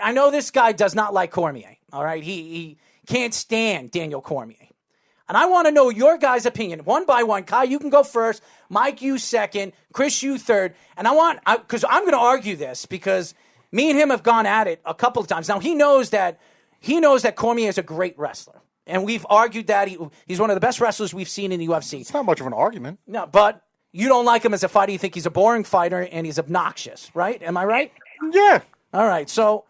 I know this guy does not like Cormier, all right? He can't stand Daniel Cormier. And I want to know your guys' opinion, one by one. Kai, you can go first. Mike, you second. Chris, you third. And because I'm going to argue this because me and him have gone at it a couple of times. Now, he knows that Cormier is a great wrestler. And we've argued that he's one of the best wrestlers we've seen in the UFC. It's not much of an argument. No, but you don't like him as a fighter. You think he's a boring fighter and he's obnoxious, right? Am I right? Yeah. All right. So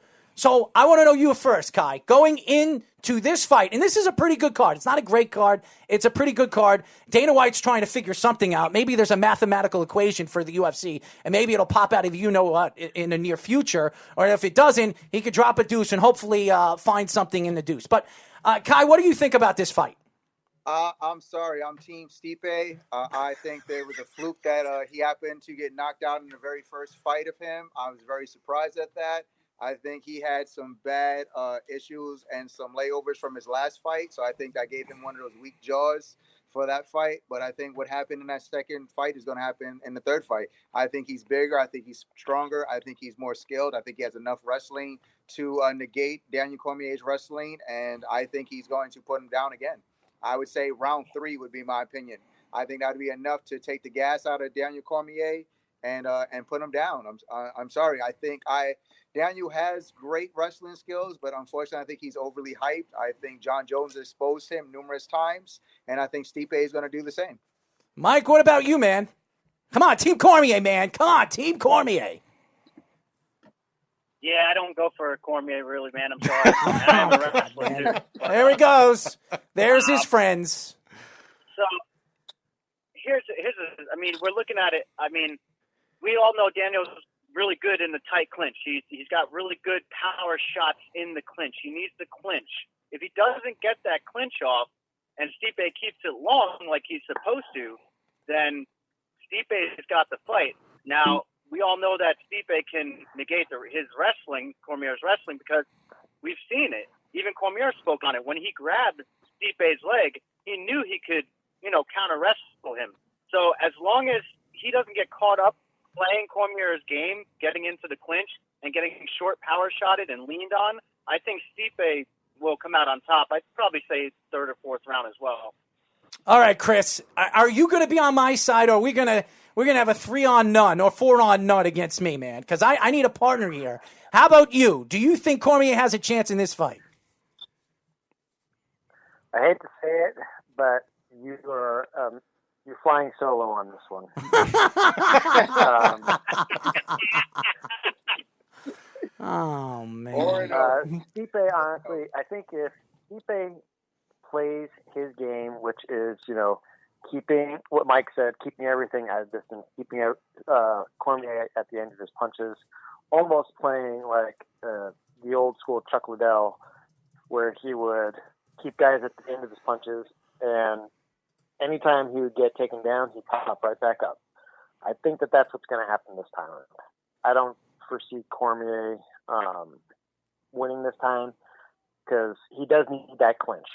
I want to know you first, Kai. Going into this fight, and this is a pretty good card. It's not a great card. It's a pretty good card. Dana White's trying to figure something out. Maybe there's a mathematical equation for the UFC, and maybe it'll pop out of you-know-what in the near future. Or if it doesn't, he could drop a deuce and hopefully find something in the deuce. But, Kai, what do you think about this fight? I'm sorry. I'm Team Stipe. I think there was a fluke that he happened to get knocked out in the very first fight of him. I was very surprised at that. I think he had some bad issues and some layovers from his last fight. So I think I gave him one of those weak jaws for that fight. But I think what happened in that second fight is going to happen in the third fight. I think he's bigger. I think he's stronger. I think he's more skilled. I think he has enough wrestling to negate Daniel Cormier's wrestling. And I think he's going to put him down again. I would say round 3 would be my opinion. I think that would be enough to take the gas out of Daniel Cormier and put him down. I'm sorry. I think Daniel has great wrestling skills, but unfortunately, I think he's overly hyped. I think John Jones exposed him numerous times, and I think Stipe is going to do the same. Mike, what about you, man? Come on, Team Cormier, man. Come on, Team Cormier. Yeah, I don't go for Cormier, really, man. I'm sorry. I'm a wrestler, too. There he goes. There's his friends. So here's we're looking at it. We all know Daniel's really good in the tight clinch. He's got really good power shots in the clinch. He needs the clinch. If he doesn't get that clinch off and Stipe keeps it long like he's supposed to, then Stipe has got the fight. Now, we all know that Stipe can negate his wrestling, Cormier's wrestling, because we've seen it. Even Cormier spoke on it. When he grabbed Stipe's leg, he knew he could, counter-wrestle him. So as long as he doesn't get caught up playing Cormier's game, getting into the clinch and getting short power shotted and leaned on, I think Stipe will come out on top. I'd probably say third or fourth round as well. All right, Chris, are you going to be on my side, or are we going to have a 3-on-none or 4-on-none against me, man? Because I need a partner here. How about you? Do you think Cormier has a chance in this fight? I hate to say it, but you're flying solo on this one. Oh, man. Stipe, honestly, I think if Stipe plays his game, which is, keeping what Mike said, keeping everything at a distance, keeping Cormier at the end of his punches, almost playing like the old school Chuck Liddell, where he would keep guys at the end of his punches, and anytime he would get taken down, he'd pop right back up. I think that's what's going to happen this time. I don't foresee Cormier winning this time because he does need that clinch,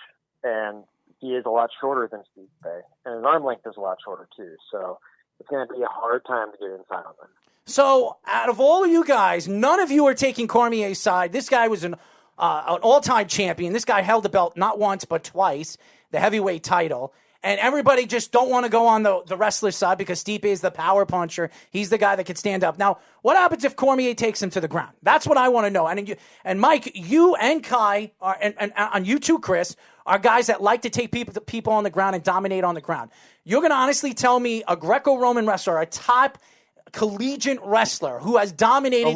and he is a lot shorter than Stipe, and his arm length is a lot shorter too. So it's going to be a hard time to get inside on him. So out of all of you guys, none of you are taking Cormier's side. This guy was an all-time champion. This guy held the belt not once but twice, the heavyweight title. And everybody just don't want to go on the wrestler's side because Stipe is the power puncher. He's the guy that can stand up. Now, what happens if Cormier takes him to the ground? That's what I want to know. And Mike, you and Kai, and you too, Chris, are guys that like to take people on the ground and dominate on the ground. You're going to honestly tell me a Greco-Roman wrestler, a top collegiate wrestler who has dominated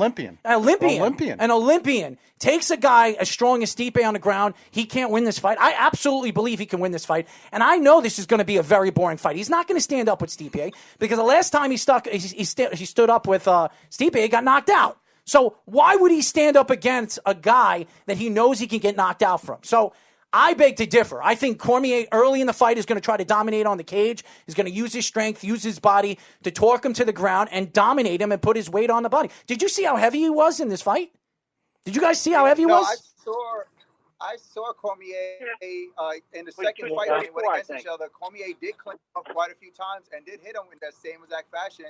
an Olympian takes a guy as strong as Stipe on the ground, he can't win this fight. I absolutely believe he can win this fight, and I know this is going to be a very boring fight. He's not going to stand up with Stipe because the last time he stood up with Stipe, he got knocked out. So why would he stand up against a guy that he knows he can get knocked out from? So I beg to differ. I think Cormier early in the fight is going to try to dominate on the cage. He's going to use his strength, use his body to torque him to the ground and dominate him and put his weight on the body. Did you see how heavy he was in this fight? Did you guys see how heavy he was? I saw Cormier in the second fight when they went against each other. Cormier did clinch up quite a few times and did hit him in that same exact fashion,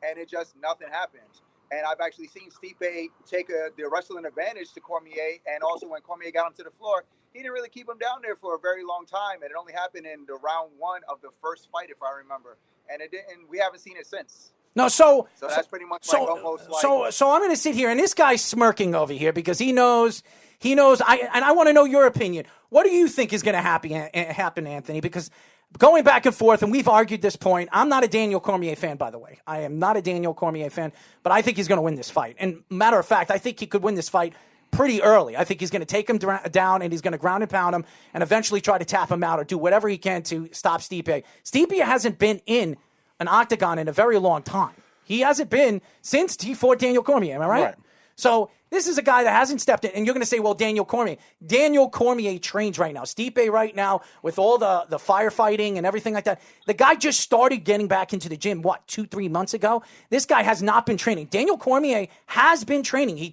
and it just nothing happened. And I've actually seen Stipe take the wrestling advantage to Cormier. And also when Cormier got him to the floor, he didn't really keep him down there for a very long time. And it only happened in the round 1 of the first fight, if I remember. And it didn't. We haven't seen it since. No, so that's pretty much almost like. So I'm going to sit here, and this guy's smirking over here because he knows. I want to know your opinion. What do you think is going to happen, Anthony? Because going back and forth, and we've argued this point. I'm not a Daniel Cormier fan, by the way. I am not a Daniel Cormier fan, but I think he's going to win this fight. And matter of fact, I think he could win this fight pretty early. I think he's going to take him down, and he's going to ground and pound him, and eventually try to tap him out or do whatever he can to stop Stipe. Stipe hasn't been in an octagon in a very long time. He hasn't been since he fought Daniel Cormier. Am I right? So this is a guy that hasn't stepped in, and you're going to say, well, Daniel Cormier trains right now. Stipe right now, with all the firefighting and everything like that, the guy just started getting back into the gym, 2-3 months ago? This guy has not been training. Daniel Cormier has been training. He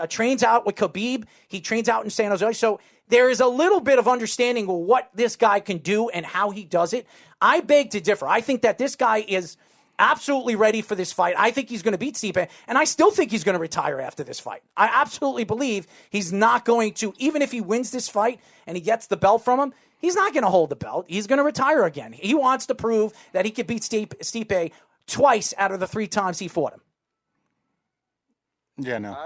trains out with Khabib. He trains out in San Jose. So there is a little bit of understanding of what this guy can do and how he does it. I beg to differ. I think that this guy is absolutely ready for this fight. I think he's going to beat Stipe, and I still think he's going to retire after this fight. I absolutely believe he's not going to, even if he wins this fight and he gets the belt from him, he's not going to hold the belt. He's going to retire again. He wants to prove that he could beat Stipe twice out of the 3 times he fought him. Yeah, no.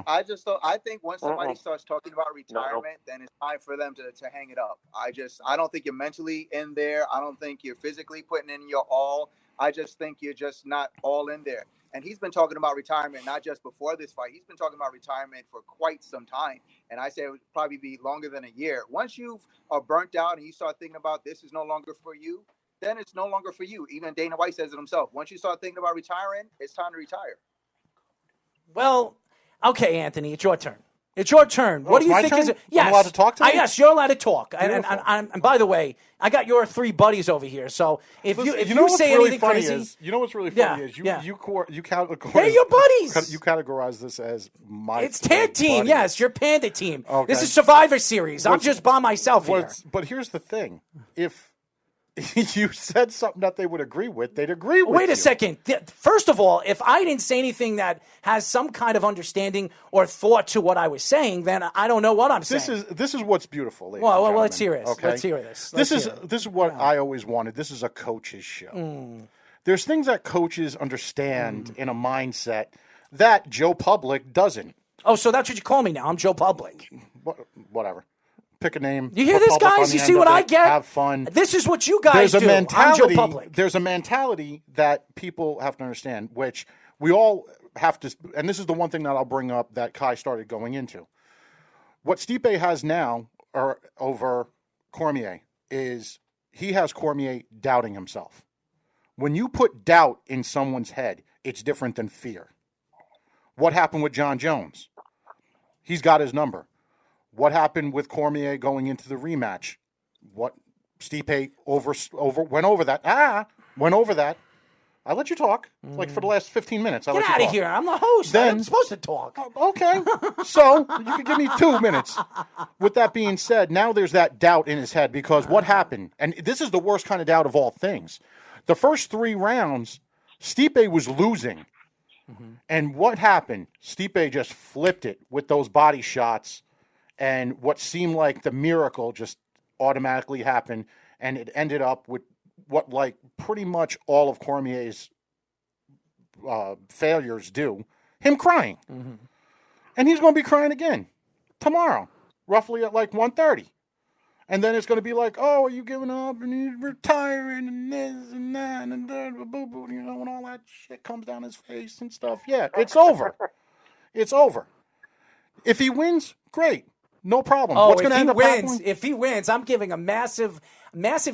I think once somebody starts talking about retirement, then it's time for them to hang it up. I don't think you're mentally in there. I don't think you're physically putting in your all. I just think you're just not all in there. And he's been talking about retirement, not just before this fight. He's been talking about retirement for quite some time. And I say it would probably be longer than a year. Once you are burnt out and you start thinking about this is no longer for you, then it's no longer for you. Even Dana White says it himself. Once you start thinking about retiring, it's time to retire. Well, okay, Anthony, it's your turn. It's your turn. What do you think turn? is it? Yes. I'm allowed to talk to you? Yes, you're allowed to talk. And by the way, I got your 3 buddies over here. So if you say anything crazy, you know what's really funny is you categorize. They're your buddies. You categorize this as my. It's tag team. Buddies. Yes, your Panda team. Okay. This is Survivor Series. I'm just by myself here. But here's the thing: if you said something that they would agree with, they'd agree with you. Wait a second. First of all, if I didn't say anything that has some kind of understanding or thought to what I was saying, then I don't know what I'm saying. This is what's beautiful, ladies well, and let's hear this. Okay? Let's hear this. This is what I always wanted. This is a coach's show. There's things that coaches understand in a mindset that Joe Public doesn't. Oh, so that's what you call me now. I'm Joe Public. Whatever. Pick a name. You hear this, guys? You see what I get? Have fun. This is what you guys do. I'm Joe Public. There's a mentality that people have to understand, which we all have to, and this is the one thing that I'll bring up that Kai started going into. What Stipe has now over Cormier is he has Cormier doubting himself. When you put doubt in someone's head, it's different than fear. What happened with John Jones? He's got his number. What happened with Cormier going into the rematch? What Stipe went over that. I let you talk. Like for the last 15 minutes. Get out of here. I'm the host. I'm supposed to talk. Okay. So you can give me 2 minutes. With that being said, now there's that doubt in his head because what happened? And this is the worst kind of doubt of all things. The first 3 rounds, Stipe was losing. And what happened? Stipe just flipped it with those body shots. And what seemed like the miracle just automatically happened, and it ended up with what, like, pretty much all of Cormier's failures do, him crying. And he's going to be crying again tomorrow, roughly at, like, 1:30. And then it's going to be like, oh, are you giving up, and he's retiring, and this and that, and boo-boo, you know, and all that shit comes down his face and stuff. Yeah, it's over. It's over. If he wins, great. No problem. Oh, what's going to end up happening? If he wins, I'm giving a massive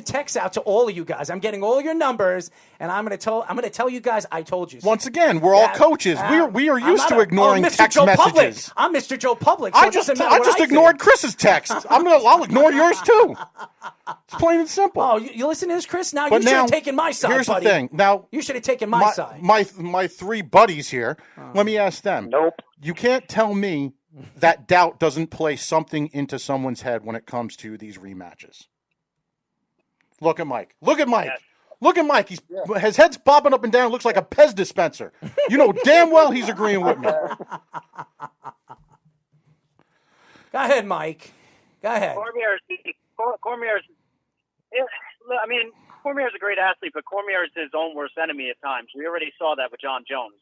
text out to all of you guys. I'm getting all your numbers, and I'm going to tell you guys I told you so. Once again, we're all coaches. We are used to ignoring text Joe messages. Public. I'm Mr. Joe Public. So I just ignored Chris's text. I'll ignore yours too. It's plain and simple. Oh, you listen to this, Chris? Now you should have taken my side, here's buddy. the thing. Now you should have taken my side. My 3 buddies here. Let me ask them. Nope. You can't tell me that doubt doesn't play something into someone's head when it comes to these rematches. Look at Mike. Yes. Look at Mike. His head's popping up and down. Looks like a Pez dispenser. You know damn well he's agreeing with me. Go ahead, Mike. Go ahead. Cormier's. I mean, Cormier's a great athlete, but Cormier is his own worst enemy at times. We already saw that with John Jones.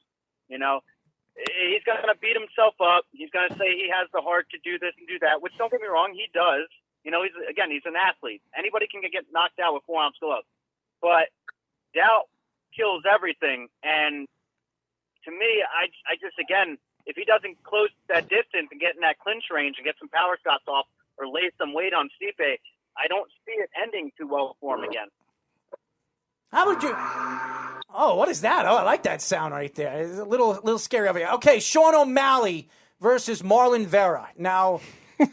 You know, he's going to beat himself up. He's going to say he has the heart to do this and do that, which, don't get me wrong, he does. You know, he's an athlete. Anybody can get knocked out with 4-ounce gloves. But doubt kills everything. And to me, I just, again, if he doesn't close that distance and get in that clinch range and get some power shots off or lay some weight on Stipe, I don't see it ending too well for him again. How would you? Oh, what is that? Oh, I like that sound right there. It's a little scary over here. Okay, Sean O'Malley versus Marlon Vera. Now, you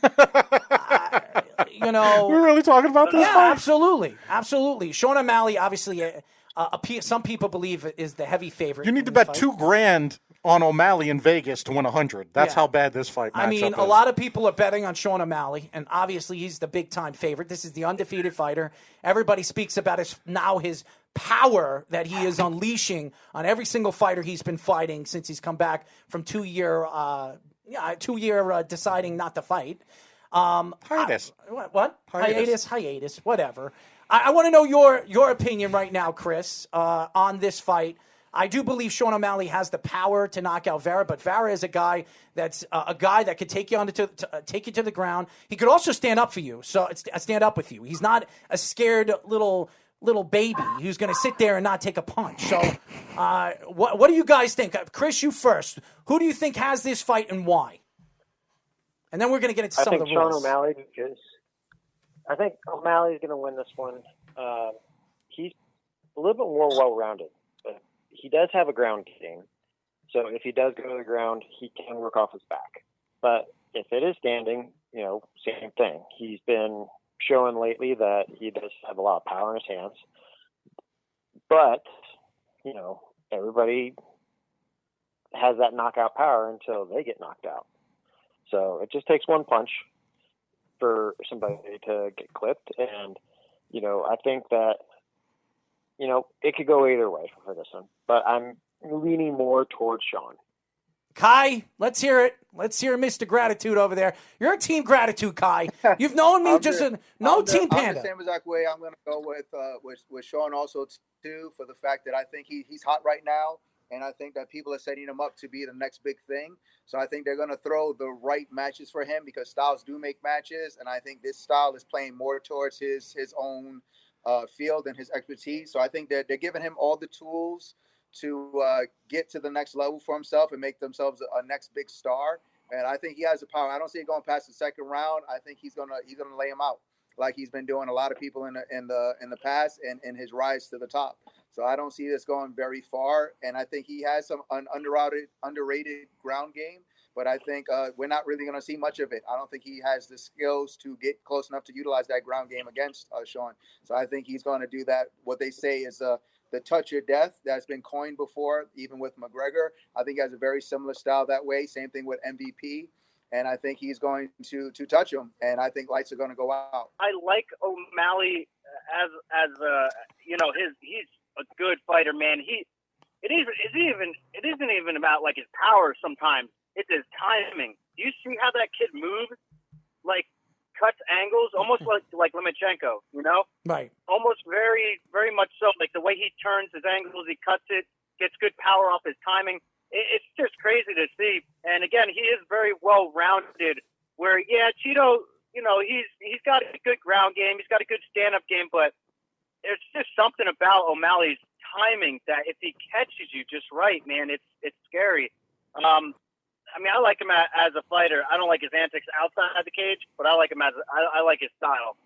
know, we're really talking about this. Yeah, absolutely. Sean O'Malley, obviously, some people believe is the heavy favorite. You need to bet fight. $2,000 on O'Malley in Vegas to win 100. That's how bad this fight matchup is. A lot of people are betting on Sean O'Malley, and obviously he's the big-time favorite. This is the undefeated fighter. Everybody speaks about his power that he is unleashing on every single fighter he's been fighting since he's come back from 2-year deciding not to fight. Hiatus. What? Hiatus. Whatever. I want to know your opinion right now, Chris, on this fight. I do believe Sean O'Malley has the power to knock out Vera, but Vera is a guy that's a guy that could take you take you to the ground. He could also stand up for you, stand up with you. He's not a scared little baby who's going to sit there and not take a punch. So, what do you guys think? Chris, you first. Who do you think has this fight and why? And then we're going to get into some of the rules. I think O'Malley's going to win this one. He's a little bit more well-rounded. But he does have a ground game. So if he does go to the ground, he can work off his back. But if it is standing, same thing. He's been showing lately that he does have a lot of power in his hands. But, everybody has that knockout power until they get knocked out. So it just takes one punch for somebody to get clipped. And, I think that, it could go either way for this one. But I'm leaning more towards Sean. Kai, let's hear it. Let's hear Mr. Gratitude over there. You're a Team Gratitude, Kai. You've known me Team Panda. I'm the same exact way. I'm going to go with Sean also, too, for the fact that I think he's hot right now. And I think that people are setting him up to be the next big thing. So I think they're going to throw the right matches for him because styles do make matches. And I think this style is playing more towards his own field and his expertise. So I think that they're giving him all the tools to get to the next level for himself and make themselves a next big star. And I think he has the power. I don't see it going past the second round. I think he's gonna lay him out like he's been doing a lot of people in the past and in his rise to the top. So I don't see this going very far. And I think he has some underrated ground game. But I think we're not really going to see much of it. I don't think he has the skills to get close enough to utilize that ground game against Sean. So I think he's going to do that. What they say is the touch of death that's been coined before, even with McGregor. I think he has a very similar style that way. Same thing with MVP. And I think he's going to touch him. And I think lights are going to go out. I like O'Malley as he's a good fighter, man. It isn't even about like his power sometimes. It's his timing. Do you see how that kid moves? Like, cuts angles, almost like Lomachenko, Right. Almost very, very much so. Like, the way he turns his angles, he cuts it, gets good power off his timing. It's just crazy to see. And, again, he is very well-rounded where, Cheeto, he's got a good ground game. He's got a good stand-up game. But there's just something about O'Malley's timing that if he catches you just right, man, it's scary. I like him as a fighter. I don't like his antics outside the cage, but I like him I like his style.